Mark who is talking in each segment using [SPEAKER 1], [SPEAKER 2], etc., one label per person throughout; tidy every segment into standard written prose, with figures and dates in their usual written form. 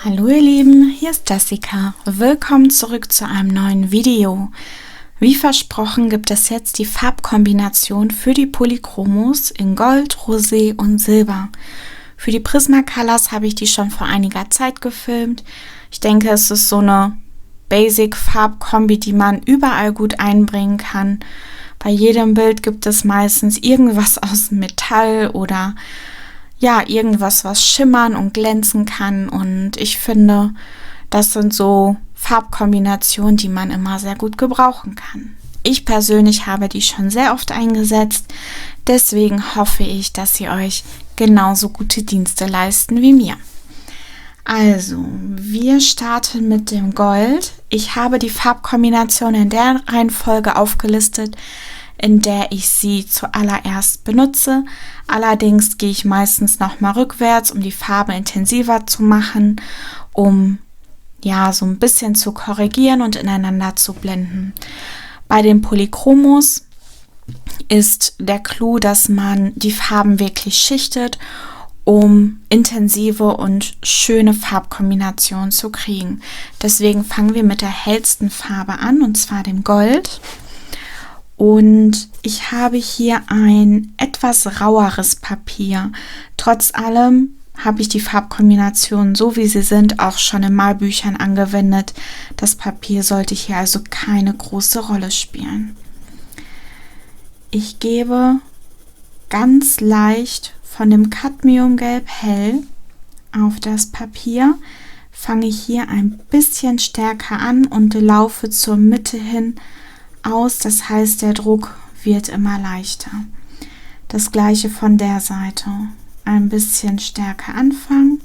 [SPEAKER 1] Hallo ihr Lieben, hier ist Jessica. Willkommen zurück zu einem neuen Video. Wie versprochen gibt es jetzt die Farbkombination für die Polychromos in Gold, Rosé und Silber. Für die Prismacolors habe ich die schon vor einiger Zeit gefilmt. Ich denke, es ist so eine Basic-Farbkombi, die man überall gut einbringen kann. Bei jedem Bild gibt es meistens irgendwas aus Metall oder ja, irgendwas, was schimmern und glänzen kann. Und ich finde, das sind so Farbkombinationen, die man immer sehr gut gebrauchen kann. Ich persönlich habe die schon sehr oft eingesetzt. Deswegen hoffe ich, dass sie euch genauso gute Dienste leisten wie mir. Also, wir starten mit dem Gold. Ich habe die Farbkombination in der Reihenfolge aufgelistet, in der ich sie zuallererst benutze. Allerdings gehe ich meistens nochmal rückwärts, um die Farbe intensiver zu machen, um ja so ein bisschen zu korrigieren und ineinander zu blenden. Bei den Polychromos ist der Clou, dass man die Farben wirklich schichtet, um intensive und schöne Farbkombinationen zu kriegen. Deswegen fangen wir mit der hellsten Farbe an, und zwar dem Gold. Und ich habe hier ein etwas raueres Papier. Trotz allem habe ich die Farbkombinationen, so wie sie sind, auch schon in Malbüchern angewendet. Das Papier sollte hier also keine große Rolle spielen. Ich gebe ganz leicht von dem Cadmiumgelb hell auf das Papier, fange ich hier ein bisschen stärker an und laufe zur Mitte hin aus, das heißt, der Druck wird immer leichter. Das gleiche von der Seite. Ein bisschen stärker anfangen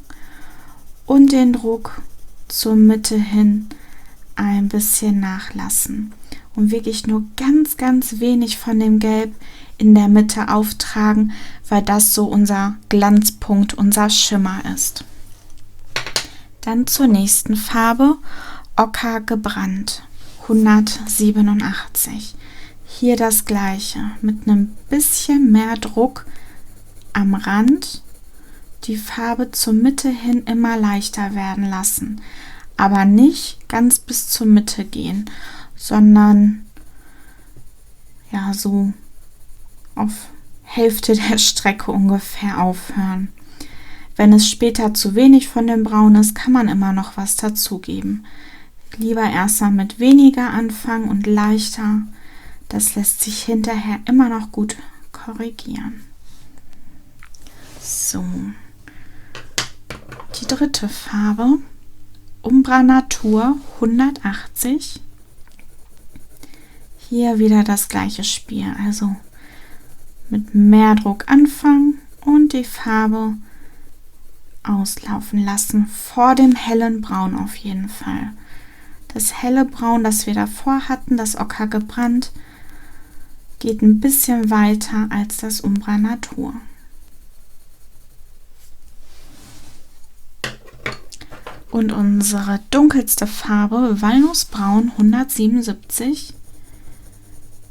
[SPEAKER 1] und den Druck zur Mitte hin ein bisschen nachlassen. Und wirklich nur ganz, ganz wenig von dem Gelb in der Mitte auftragen, weil das so unser Glanzpunkt, unser Schimmer ist. Dann zur nächsten Farbe, Ocker gebrannt. 187. Hier das gleiche, mit einem bisschen mehr Druck am Rand, die Farbe zur Mitte hin immer leichter werden lassen, aber nicht ganz bis zur Mitte gehen, sondern ja so auf Hälfte der Strecke ungefähr aufhören. Wenn es später zu wenig von dem Braun ist, kann man immer noch was dazugeben. Lieber erst mal mit weniger anfangen und leichter. Das lässt sich hinterher immer noch gut korrigieren. So. Die dritte Farbe, Umbra Natur 180. Hier wieder das gleiche Spiel. Also mit mehr Druck anfangen und die Farbe auslaufen lassen. Vor dem hellen Braun auf jeden Fall. Das helle Braun, das wir davor hatten, das Ocker gebrannt, geht ein bisschen weiter als das Umbra Natur. Und unsere dunkelste Farbe, Walnussbraun 177,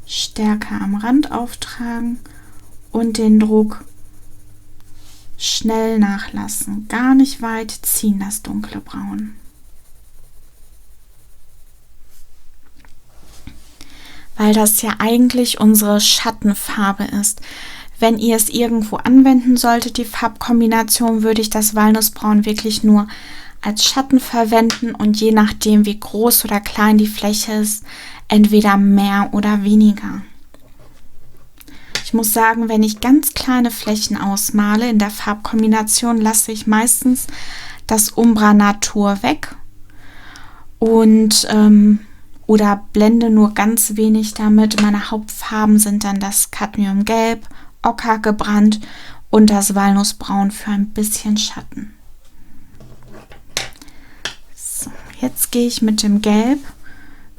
[SPEAKER 1] stärker am Rand auftragen und den Druck schnell nachlassen. Gar nicht weit ziehen, das dunkle Braun. Weil das ja eigentlich unsere Schattenfarbe ist. Wenn ihr es irgendwo anwenden solltet, die Farbkombination, würde ich das Walnussbraun wirklich nur als Schatten verwenden und je nachdem, wie groß oder klein die Fläche ist, entweder mehr oder weniger. Ich muss sagen, wenn ich ganz kleine Flächen ausmale in der Farbkombination, lasse ich meistens das Umbra Natur weg und oder blende nur ganz wenig damit. Meine Hauptfarben sind dann das Cadmiumgelb, Ocker gebrannt und das Walnussbraun für ein bisschen Schatten. So, jetzt gehe ich mit dem Gelb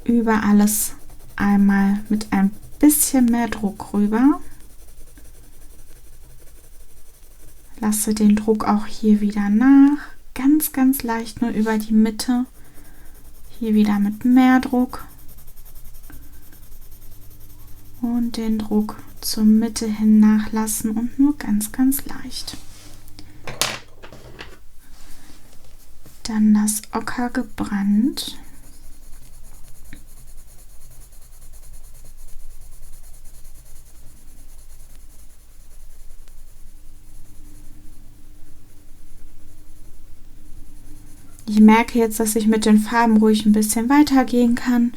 [SPEAKER 1] über alles einmal mit ein bisschen mehr Druck rüber. Lasse den Druck auch hier wieder nach. Ganz, ganz leicht nur über die Mitte. Hier wieder mit mehr Druck und den Druck zur Mitte hin nachlassen und nur ganz, ganz leicht. Dann das Ocker gebrannt. Ich merke jetzt, dass ich mit den Farben ruhig ein bisschen weitergehen kann.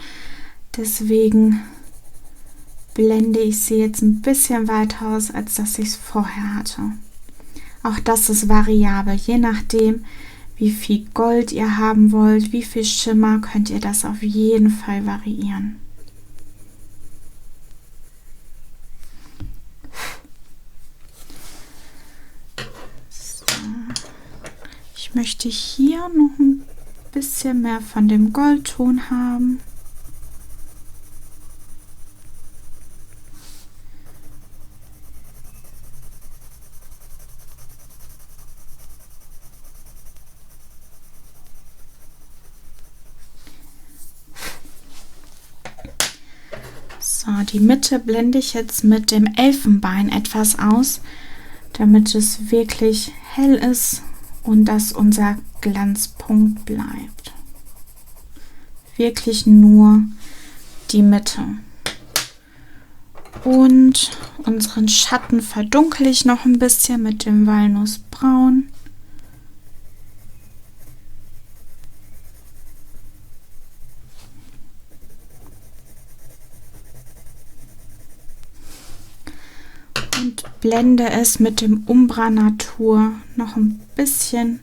[SPEAKER 1] Deswegen blende ich sie jetzt ein bisschen weiter aus, als dass ich es vorher hatte. Auch das ist variabel. Je nachdem, wie viel Gold ihr haben wollt, wie viel Schimmer, könnt ihr das auf jeden Fall variieren. Ich möchte hier noch ein bisschen mehr von dem Goldton haben. So, die Mitte blende ich jetzt mit dem Elfenbein etwas aus, damit es wirklich hell ist und dass unser Glanzpunkt bleibt. Wirklich nur die Mitte. Und unseren Schatten verdunkle ich noch ein bisschen mit dem Walnussbraun. Und blende es mit dem Umbra Natur noch ein bisschen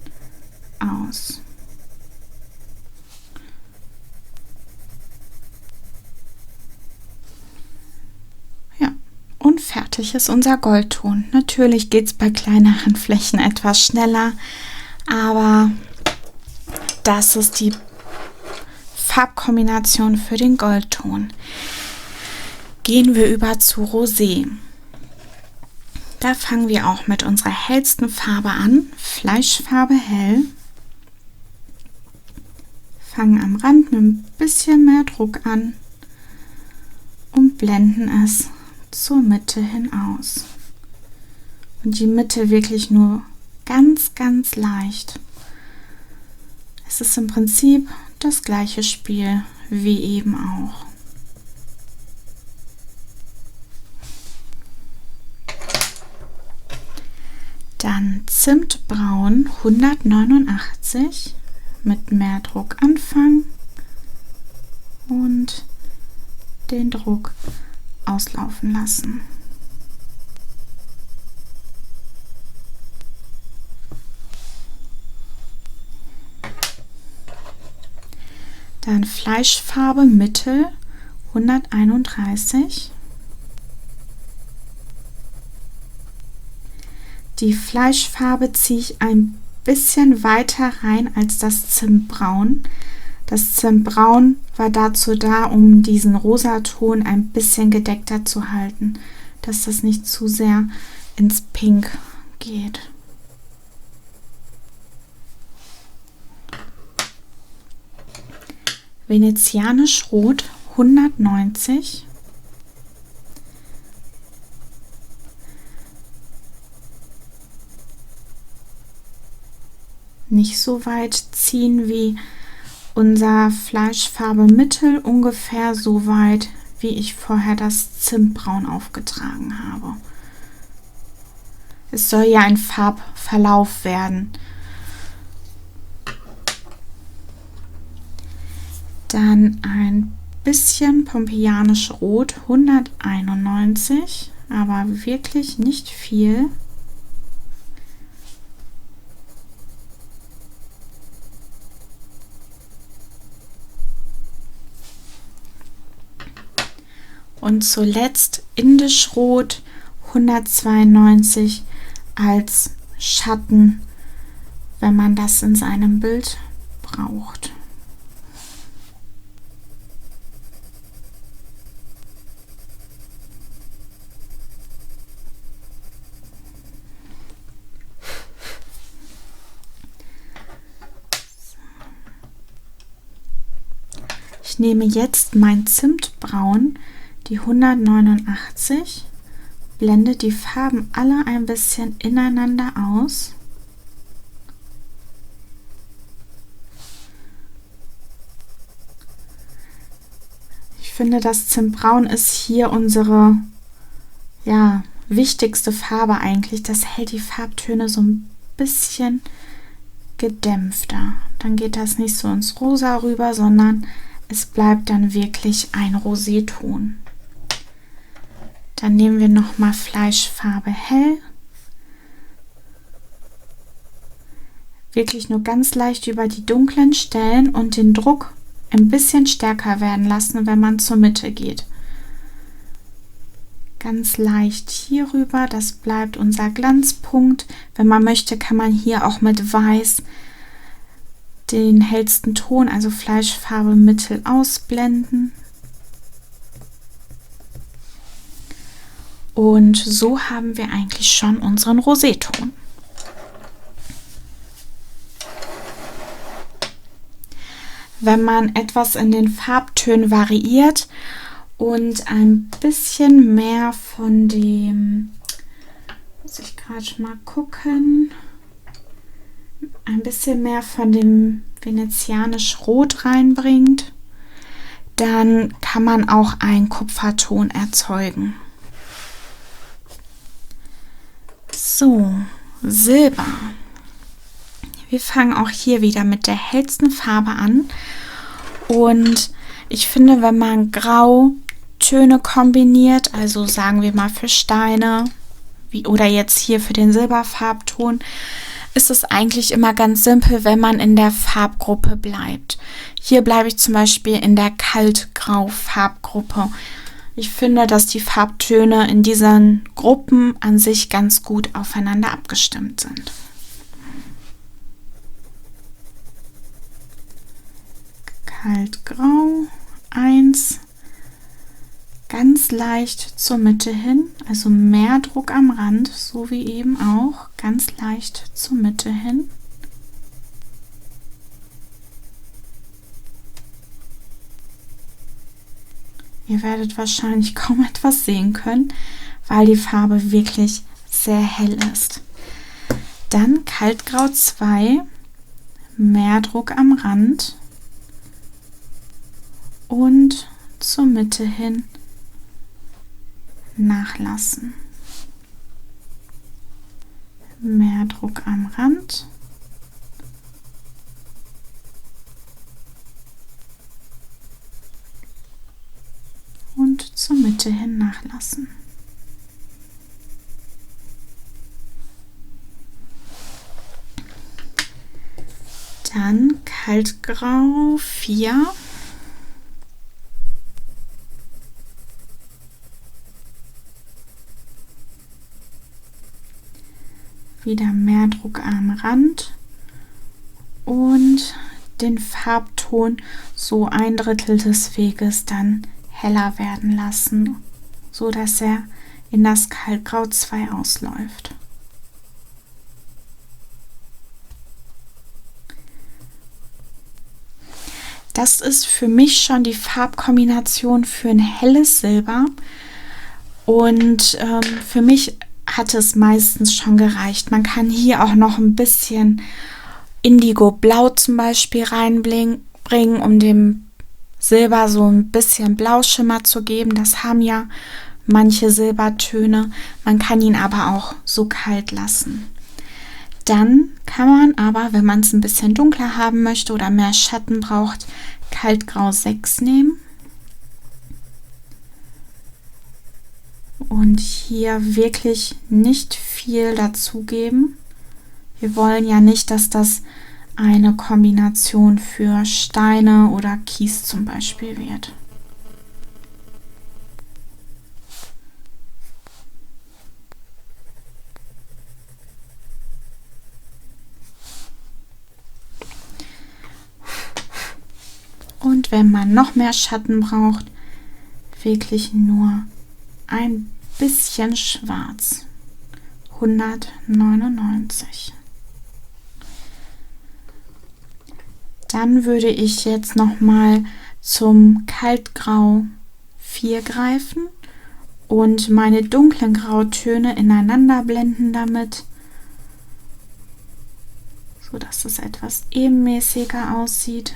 [SPEAKER 1] aus. Ja, und fertig ist unser Goldton. Natürlich geht es bei kleineren Flächen etwas schneller, aber das ist die Farbkombination für den Goldton. Gehen wir über zu Rosé. Da fangen wir auch mit unserer hellsten Farbe an, Fleischfarbe hell. Fangen am Rand mit ein bisschen mehr Druck an und blenden es zur Mitte hin aus. Und die Mitte wirklich nur ganz, ganz leicht. Es ist im Prinzip das gleiche Spiel wie eben auch. Dann Zimtbraun 189 mit mehr Druck anfangen und den Druck auslaufen lassen. Dann Fleischfarbe Mittel 131. Die Fleischfarbe ziehe ich ein bisschen weiter rein als das Zimtbraun. Das Zimtbraun war dazu da, um diesen Rosaton ein bisschen gedeckter zu halten, dass das nicht zu sehr ins Pink geht. Venezianisch Rot 190. Nicht so weit ziehen wie unser Fleischfarbe Mittel, ungefähr so weit, wie ich vorher das Zimtbraun aufgetragen habe. Es soll ja ein Farbverlauf werden. Dann ein bisschen Pompeianisch Rot 191, aber wirklich nicht viel. Und zuletzt Indisch Rot 192 als Schatten, wenn man das in seinem Bild braucht. Ich nehme jetzt mein Zimtbraun, die 189, blende die Farben alle ein bisschen ineinander aus finde, das Zimtbraun ist hier unsere wichtigste Farbe eigentlich. Das hält die Farbtöne so ein bisschen gedämpfter. Dann geht das nicht so ins Rosa rüber, sondern es bleibt dann wirklich ein Roséton. Dann nehmen wir nochmal Fleischfarbe hell. Wirklich nur ganz leicht über die dunklen Stellen und den Druck ein bisschen stärker werden lassen, wenn man zur Mitte geht. Ganz leicht hier rüber, das bleibt unser Glanzpunkt. Wenn man möchte, kann man hier auch mit Weiß den hellsten Ton, also Fleischfarbe mittel, ausblenden. Und so haben wir eigentlich schon unseren Roséton. Wenn man etwas in den Farbtönen variiert und ein bisschen mehr von dem, muss ich gerade mal gucken, ein bisschen mehr von dem venezianisch Rot reinbringt, dann kann man auch einen Kupferton erzeugen. So, Silber. Wir fangen auch hier wieder mit der hellsten Farbe an und ich finde, wenn man Grautöne kombiniert, also sagen wir mal für Steine oder jetzt hier für den Silberfarbton, ist es eigentlich immer ganz simpel, wenn man in der Farbgruppe bleibt. Hier bleibe ich zum Beispiel in der Kaltgrau-Farbgruppe. Ich finde, dass die Farbtöne in diesen Gruppen an sich ganz gut aufeinander abgestimmt sind. Kaltgrau 1, ganz leicht zur Mitte hin, also mehr Druck am Rand, so wie eben auch, ganz leicht zur Mitte hin. Ihr werdet wahrscheinlich kaum etwas sehen können, weil die Farbe wirklich sehr hell ist. Dann Kaltgrau 2, mehr Druck am Rand und zur Mitte hin nachlassen. Mehr Druck am Rand und zur Mitte hin nachlassen. Dann Kaltgrau 4. Wieder mehr Druck am Rand und den Farbton so 1/3 des Weges dann heller werden lassen, so dass er in das Kaltgrau 2 ausläuft. Das ist für mich schon die Farbkombination für ein helles Silber und für mich hat es meistens schon gereicht. Man kann hier auch noch ein bisschen Indigo-Blau zum Beispiel reinbringen, um dem Silber so ein bisschen Blauschimmer zu geben. Das haben ja manche Silbertöne. Man kann ihn aber auch so kalt lassen. Dann kann man aber, wenn man es ein bisschen dunkler haben möchte oder mehr Schatten braucht, Kaltgrau 6 nehmen. Und hier wirklich nicht viel dazugeben. Wir wollen ja nicht, dass das eine Kombination für Steine oder Kies zum Beispiel wird. Und wenn man noch mehr Schatten braucht, wirklich nur ein bisschen schwarz. 199. Dann würde ich jetzt noch mal zum Kaltgrau 4 greifen und meine dunklen Grautöne ineinander blenden damit, so dass es etwas ebenmäßiger aussieht.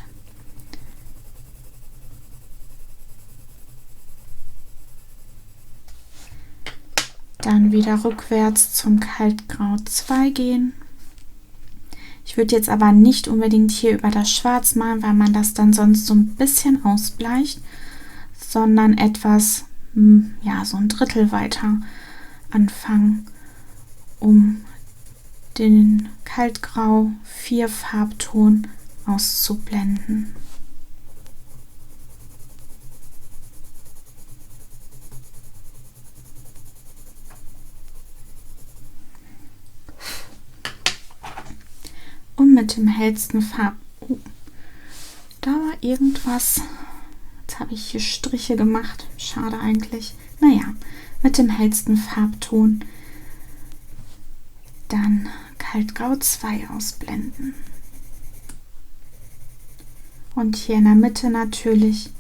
[SPEAKER 1] Dann wieder rückwärts zum Kaltgrau 2 gehen. Ich würde jetzt aber nicht unbedingt hier über das Schwarz malen, weil man das dann sonst so ein bisschen ausbleicht, sondern etwas, ja, so ein Drittel weiter anfangen, um den Kaltgrau 4 Farbton auszublenden. Und mit dem hellsten da war irgendwas. Jetzt habe ich hier Striche gemacht. Schade eigentlich. Naja, mit dem hellsten Farbton dann Kaltgrau 2 ausblenden. Und hier in der Mitte natürlich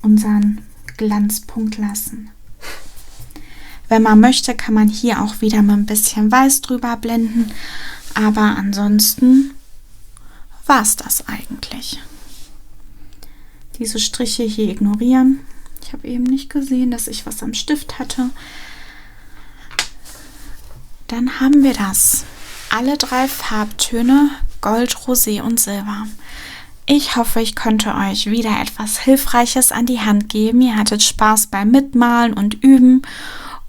[SPEAKER 1] unseren Glanzpunkt lassen. Wenn man möchte, kann man hier auch wieder mit ein bisschen Weiß drüber blenden. Aber ansonsten war es das eigentlich. Diese Striche hier ignorieren. Ich habe eben nicht gesehen, dass ich was am Stift hatte. Dann haben wir das. Alle 3 Farbtöne, Gold, Rosé und Silber. Ich hoffe, ich konnte euch wieder etwas Hilfreiches an die Hand geben. Ihr hattet Spaß beim Mitmalen und Üben.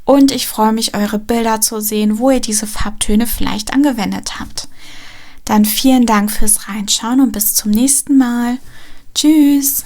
[SPEAKER 1] Und ich freue mich, eure Bilder zu sehen, wo ihr diese Farbtöne vielleicht angewendet habt. Dann vielen Dank fürs Reinschauen und bis zum nächsten Mal. Tschüss!